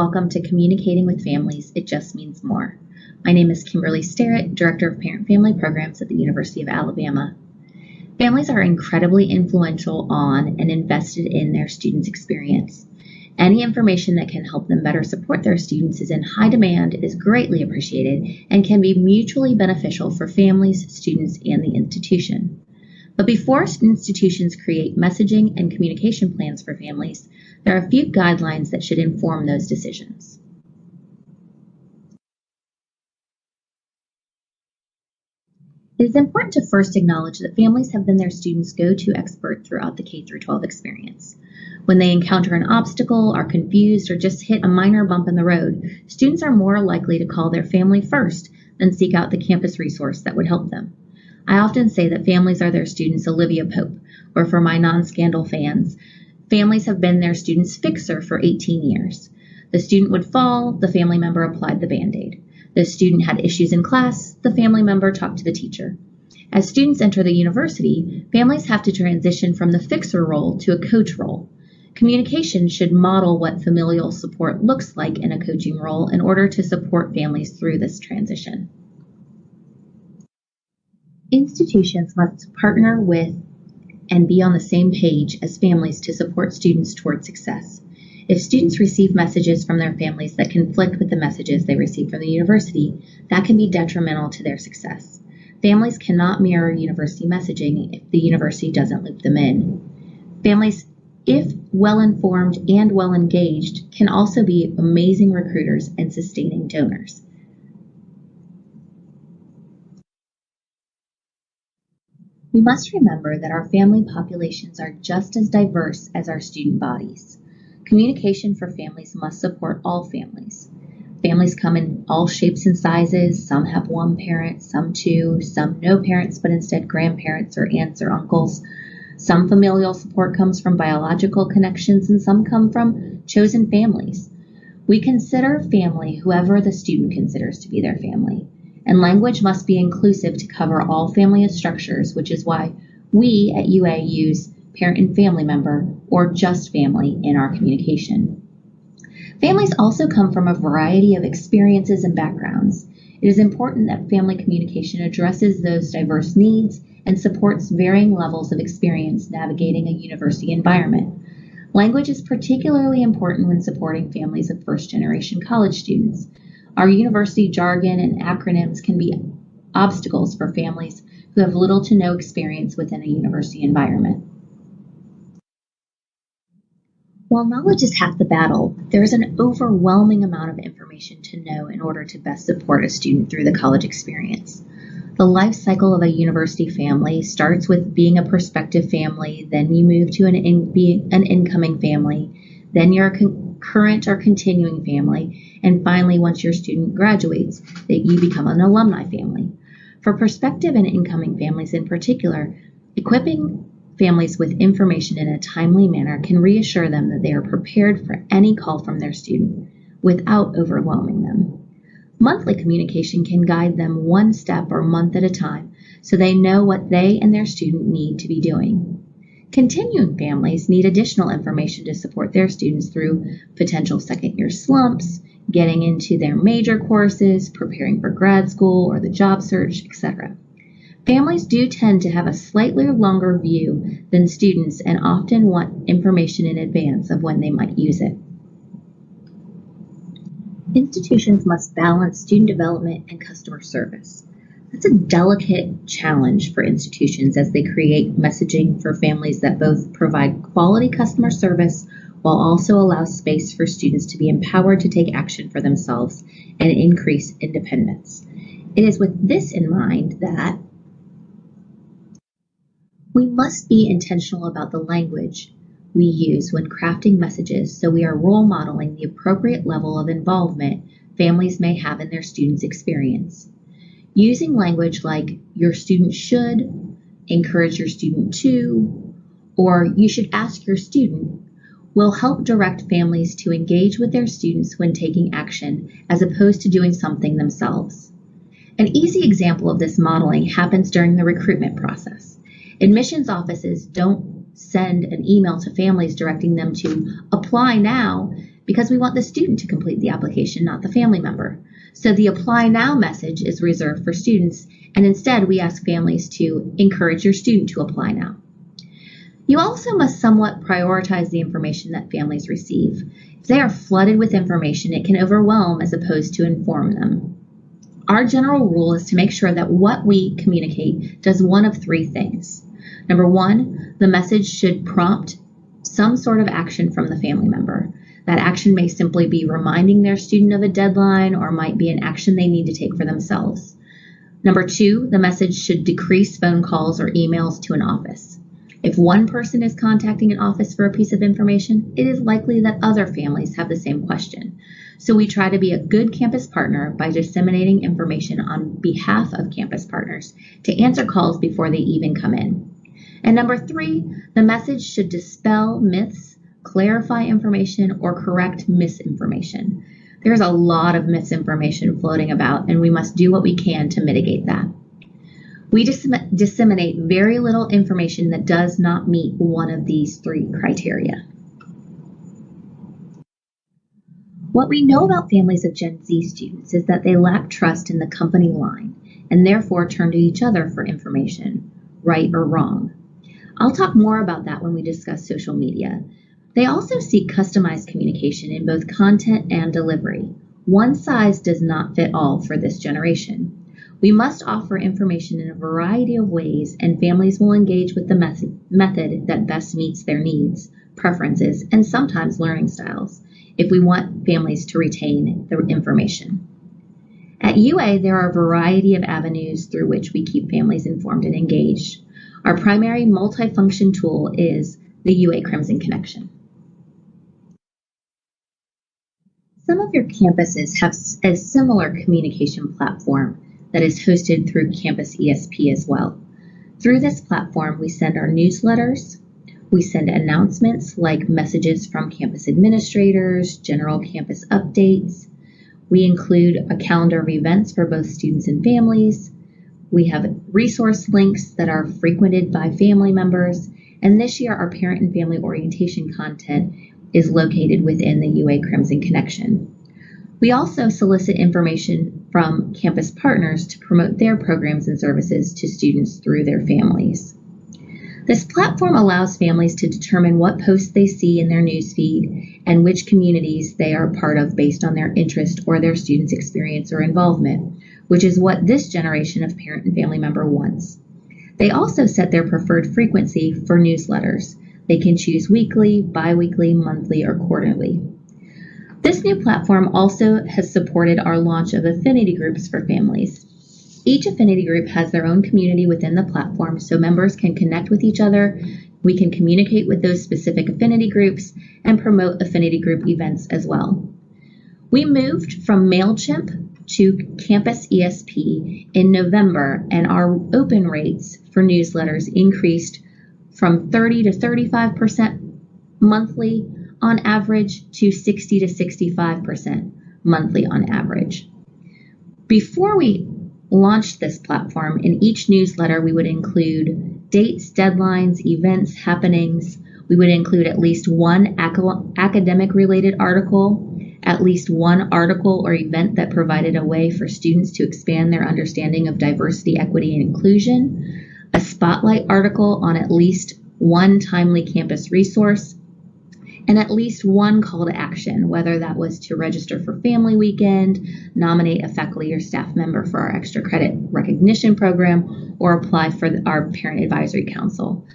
Welcome to Communicating with Families, It Just Means More. My name is Kimberly Sterritt, Director of Parent-Family Programs at the University of Alabama. Families are incredibly influential on and invested in their students' experience. Any information that can help them better support their students is in high demand, is greatly appreciated, and can be mutually beneficial for families, students, and the institution. But before institutions create messaging and communication plans for families, there are a few guidelines that should inform those decisions. It is important to first acknowledge that families have been their students' go-to expert throughout the K-12 experience. When they encounter an obstacle, are confused, or just hit a minor bump in the road, students are more likely to call their family first than seek out the campus resource that would help them. I often say that families are their students' Olivia Pope, or for my non-scandal fans, families have been their students' fixer for 18 years. The student would fall, the family member applied the Band-Aid. The student had issues in class, the family member talked to the teacher. As students enter the university, families have to transition from the fixer role to a coach role. Communication should model what familial support looks like in a coaching role in order to support families through this transition. Institutions must partner with and be on the same page as families to support students toward success. If students receive messages from their families that conflict with the messages they receive from the university, that can be detrimental to their success. Families cannot mirror university messaging if the university doesn't loop them in. Families, if well-informed and well-engaged, can also be amazing recruiters and sustaining donors. We must remember that our family populations are just as diverse as our student bodies. Communication for families must support all families. Families come in all shapes and sizes. Some have one parent, some two, some no parents, but instead grandparents or aunts or uncles. Some familial support comes from biological connections, and some come from chosen families. We consider family whoever the student considers to be their family. And language must be inclusive to cover all family structures, which is why we at UA use parent and family member or just family in our communication. Families also come from a variety of experiences and backgrounds. It is important that family communication addresses those diverse needs and supports varying levels of experience navigating a university environment. Language is particularly important when supporting families of first-generation college students. Our university jargon and acronyms can be obstacles for families who have little to no experience within a university environment. While knowledge is half the battle, there is an overwhelming amount of information to know in order to best support a student through the college experience. The life cycle of a university family starts with being a prospective family, then you move to an incoming family, then you're a current or continuing family, and finally, once your student graduates, that you become an alumni family. For prospective and incoming families in particular, equipping families with information in a timely manner can reassure them that they are prepared for any call from their student without overwhelming them. Monthly communication can guide them one step or month at a time so they know what they and their student need to be doing. Continuing families need additional information to support their students through potential second-year slumps, getting into their major courses, preparing for grad school or the job search, etc. Families do tend to have a slightly longer view than students and often want information in advance of when they might use it. Institutions must balance student development and customer service. That's a delicate challenge for institutions as they create messaging for families that both provide quality customer service while also allow space for students to be empowered to take action for themselves and increase independence. It is with this in mind that we must be intentional about the language we use when crafting messages so we are role modeling the appropriate level of involvement families may have in their students' experience. Using language like your student should, encourage your student to, or you should ask your student will help direct families to engage with their students when taking action as opposed to doing something themselves. An easy example of this modeling happens during the recruitment process. Admissions offices don't send an email to families directing them to apply now because we want the student to complete the application, not the family member. So the Apply Now message is reserved for students, and instead we ask families to encourage your student to apply now. You also must somewhat prioritize the information that families receive. If they are flooded with information, it can overwhelm as opposed to inform them. Our general rule is to make sure that what we communicate does one of three things. Number one, the message should prompt some sort of action from the family member. That action may simply be reminding their student of a deadline or might be an action they need to take for themselves. Number two, the message should decrease phone calls or emails to an office. If one person is contacting an office for a piece of information, it is likely that other families have the same question. So we try to be a good campus partner by disseminating information on behalf of campus partners to answer calls before they even come in. And number three, the message should dispel myths, clarify information, or correct misinformation. There's a lot of misinformation floating about, and we must do what we can to mitigate that. We disseminate very little information that does not meet one of these three criteria. What we know about families of Gen Z students is that they lack trust in the company line and therefore turn to each other for information, right or wrong. I'll talk more about that when we discuss social media. They also seek customized communication in both content and delivery. One size does not fit all for this generation. We must offer information in a variety of ways, and families will engage with the method that best meets their needs, preferences, and sometimes learning styles, if we want families to retain the information. At UA, there are a variety of avenues through which we keep families informed and engaged. Our primary multifunction tool is the UA Crimson Connection. Some of your campuses have a similar communication platform that is hosted through Campus ESP as well. Through this platform, we send our newsletters, we send announcements like messages from campus administrators, general campus updates. We include a calendar of events for both students and families. We have resource links that are frequented by family members. And this year, our parent and family orientation content is located within the UA Crimson Connection. We also solicit information from campus partners to promote their programs and services to students through their families. This platform allows families to determine what posts they see in their newsfeed and which communities they are part of based on their interest or their students' experience or involvement, which is what this generation of parent and family member wants. They also set their preferred frequency for newsletters. They can choose weekly, bi-weekly, monthly, or quarterly. This new platform also has supported our launch of affinity groups for families. Each affinity group has their own community within the platform, so members can connect with each other. We can communicate with those specific affinity groups and promote affinity group events as well. We moved from MailChimp to Campus ESP in November, and our open rates for newsletters increased from 30 to 35% monthly on average to 60 to 65% monthly on average. Before we launched this platform, in each newsletter we would include dates, deadlines, events, happenings. We would include at least one academic related article, at least one article or event that provided a way for students to expand their understanding of diversity, equity, and inclusion, a spotlight article on at least one timely campus resource, and at least one call to action, whether that was to register for Family Weekend, nominate a faculty or staff member for our extra credit recognition program, or apply for our Parent Advisory Council.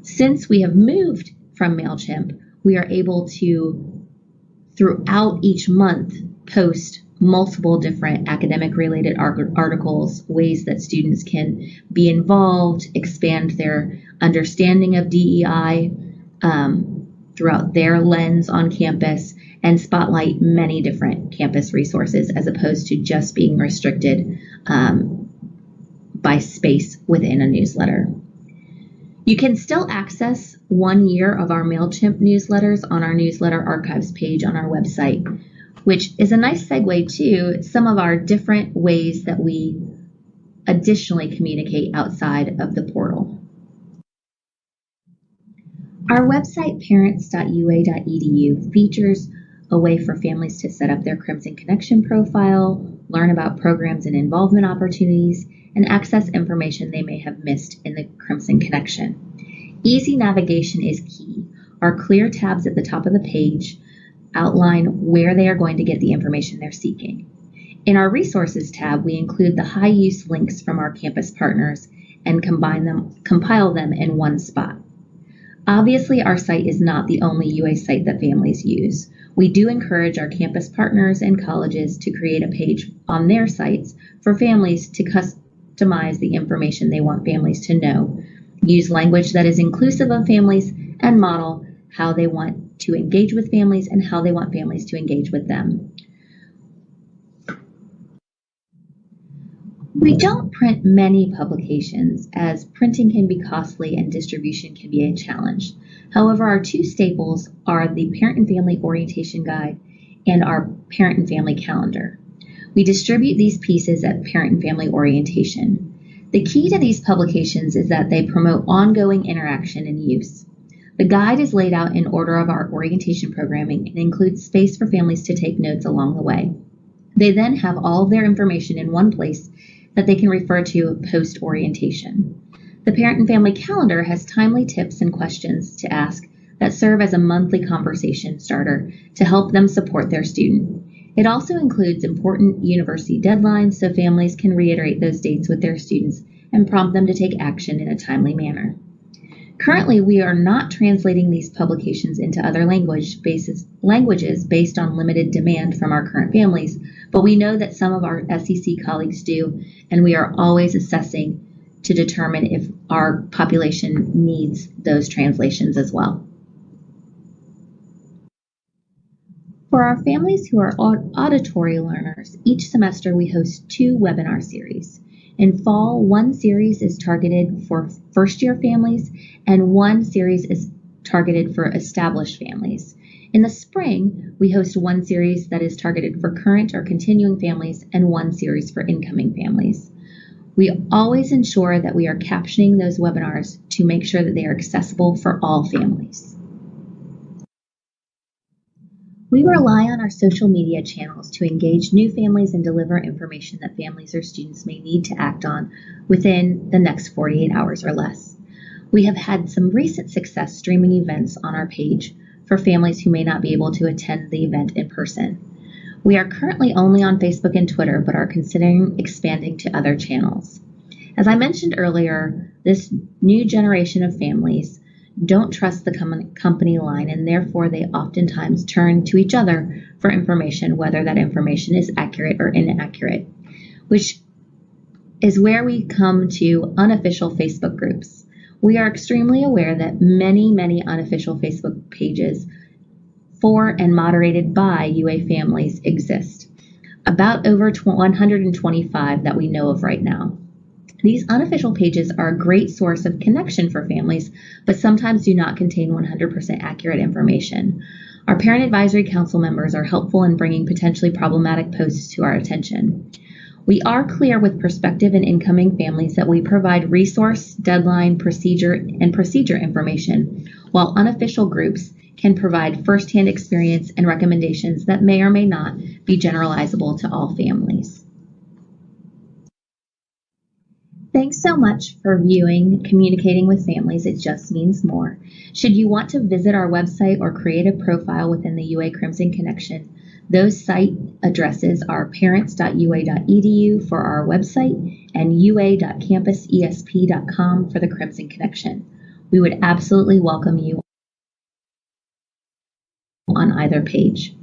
Since we have moved from MailChimp, we are able to, throughout each month, post multiple different academic-related articles, ways that students can be involved, expand their understanding of DEI, throughout their lens on campus, and spotlight many different campus resources as opposed to just being restricted by space within a newsletter. You can still access 1 year of our MailChimp newsletters on our newsletter archives page on our website, which is a nice segue to some of our different ways that we additionally communicate outside of the portal. Our website, parents.ua.edu, features a way for families to set up their Crimson Connection profile, learn about programs and involvement opportunities, and access information they may have missed in the Crimson Connection. Easy navigation is key. Our clear tabs at the top of the page outline where they are going to get the information they're seeking. In our Resources tab, we include the high-use links from our campus partners and compile them in one spot. Obviously, our site is not the only UA site that families use. We do encourage our campus partners and colleges to create a page on their sites for families to customize the information they want families to know, use language that is inclusive of families, and model how they want to engage with families and how they want families to engage with them. We don't print many publications, as printing can be costly and distribution can be a challenge. However, our two staples are the Parent and Family Orientation Guide and our Parent and Family Calendar. We distribute these pieces at Parent and Family Orientation. The key to these publications is that they promote ongoing interaction and use. The guide is laid out in order of our orientation programming and includes space for families to take notes along the way. They then have all of their information in one place that they can refer to post-orientation. The Parent and Family Calendar has timely tips and questions to ask that serve as a monthly conversation starter to help them support their student. It also includes important university deadlines so families can reiterate those dates with their students and prompt them to take action in a timely manner. Currently, we are not translating these publications into other languages based on limited demand from our current families, but we know that some of our SEC colleagues do, and we are always assessing to determine if our population needs those translations as well. For our families who are auditory learners, each semester we host 2 webinar series. In fall, one series is targeted for first-year families, and one series is targeted for established families. In the spring, we host one series that is targeted for current or continuing families and one series for incoming families. We always ensure that we are captioning those webinars to make sure that they are accessible for all families. We rely on our social media channels to engage new families and deliver information that families or students may need to act on within the next 48 hours or less. We have had some recent success streaming events on our page for families who may not be able to attend the event in person. We are currently only on Facebook and Twitter, but are considering expanding to other channels. As I mentioned earlier, this new generation of families don't trust the company line, and therefore they oftentimes turn to each other for information, whether that information is accurate or inaccurate, which is where we come to unofficial Facebook groups. We are extremely aware that many unofficial Facebook pages for and moderated by UA families exist, about over 125 that we know of right now. These unofficial pages are a great source of connection for families, but sometimes do not contain 100% accurate information. Our Parent Advisory Council members are helpful in bringing potentially problematic posts to our attention. We are clear with prospective and incoming families that we provide resource, deadline, procedure information, while unofficial groups can provide firsthand experience and recommendations that may or may not be generalizable to all families. Thanks so much for viewing Communicating with Families, It Just Means More. Should you want to visit our website or create a profile within the UA Crimson Connection, those site addresses are parents.ua.edu for our website and ua.campusesp.com for the Crimson Connection. We would absolutely welcome you on either page.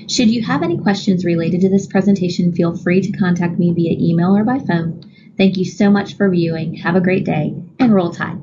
Should you have any questions related to this presentation, feel free to contact me via email or by phone. Thank you so much for viewing. Have a great day, and roll Tide.